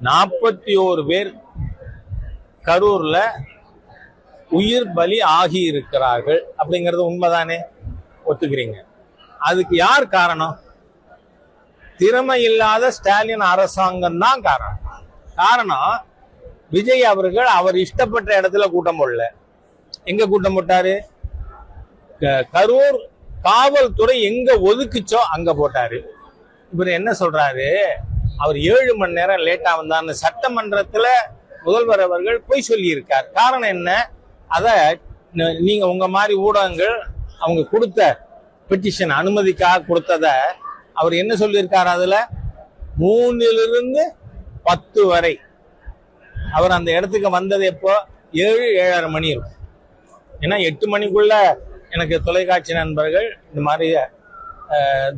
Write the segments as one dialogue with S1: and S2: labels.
S1: 41 பேர் கரூர்ல உயிர் பலி ஆகி இருக்கிறார்கள் அப்படிங்கிறது உண்மைதானே? ஒத்துக்கிறீங்க? அதுக்கு யார் காரணம்? திறமை இல்லாத ஸ்டாலின் அரசாங்கம் தான் காரணம். காரணம், விஜய் அவர்கள் அவர் இஷ்டப்பட்ட இடத்துல கூட்டம் போடல. எங்க கூட்டம் போட்டாரு? கரூர் காவல்துறை எங்க ஒதுக்குச்சோ அங்க போட்டாரு. இவர் என்ன சொல்றாரு? அவர் 7 மணி நேரம் லேட்டா வந்தார்னு சட்டமன்றத்துல முதல்வர் அவர்கள் பொய் சொல்லி இருக்கார். காரணம் என்ன? அத நீங்க உங்க மாதிரி ஊடகங்கள் அவங்க கொடுத்த பெட்டிஷன் அனுமதிக்காக கொடுத்தத அவர் என்ன சொல்லியிருக்காரு? அதுல 3லிருந்து 10 வரை அவர் அந்த இடத்துக்கு வந்தது எப்போ? 7-7:30 மணி இருக்கும். ஏன்னா 8 மணிக்குள்ள எனக்கு தொலைக்காட்சி நண்பர்கள் இந்த மாதிரி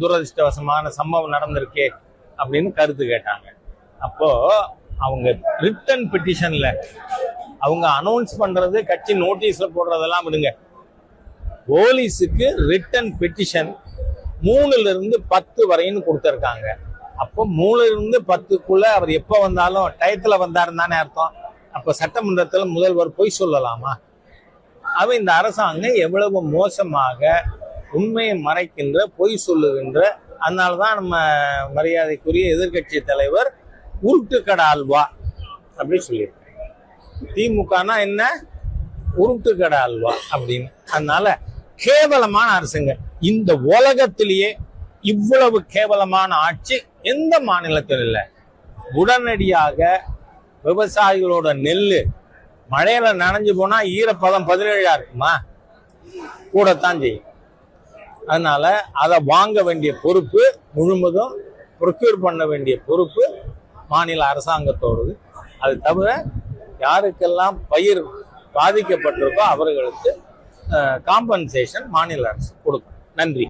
S1: துரதிருஷ்டவசமான சம்பவம் நடந்திருக்கே அப்படின்னு கருத்து கேட்டாங்க. அப்போ அவங்க ரிட்டன் பெட்டிஷன்ல அவங்க அனௌன்ஸ் பண்றது, கட்சி நோட்டீஸ்ல போடுறதெல்லாம் விடுங்க. போலீஸுக்கு ரிட்டன் பெட்டிஷன் 3லிருந்து 10 வரைன்னு கொடுத்துருக்காங்க. அப்போ 3லிருந்து 10க்குள்ள அவர் எப்ப வந்தாலும் டயத்துல வந்தாருன்னு தானே அர்த்தம். அப்ப சட்டமன்றத்துல முதல்வர் பொய் சொல்லலாமா? அவ இந்த அரசாங்கம் எவ்வளவு மோசமாக உண்மையை மறைக்கின்ற, பொய் சொல்லுகின்ற. அதனாலதான் நம்ம மரியாதைக்குரிய எதிர்கட்சி தலைவர் உருட்டு கடை அல்வா அப்படி சொல்லியிருக்காங்க. திமுகனா என்ன? உருட்டு கடை அல்வா அப்படின்னு. அதனால கேவலமான அரசுங்க. இந்த உலகத்திலேயே இவ்வளவு கேவலமான ஆட்சி எந்த மாநிலத்தில் இல்லை. உடனடியாக விவசாயிகளோட நெல்லு மழையில நனைஞ்சு போனா ஈரப்பதம் 17 இருக்குமா? கூடத்தான் செய்யும். அதனால அதை வாங்க வேண்டிய பொறுப்பு முழுவதும் ப்ரொக்யூர் பண்ண வேண்டிய பொறுப்பு மாநில அரசாங்கத்தோடது. அது தவிர யாருக்கெல்லாம் பயிர் பாதிக்கப்பட்டிருக்கோ அவர்களுக்கு காம்பன்சேஷன் மாநில அரசு கொடுக்கும். நன்றி.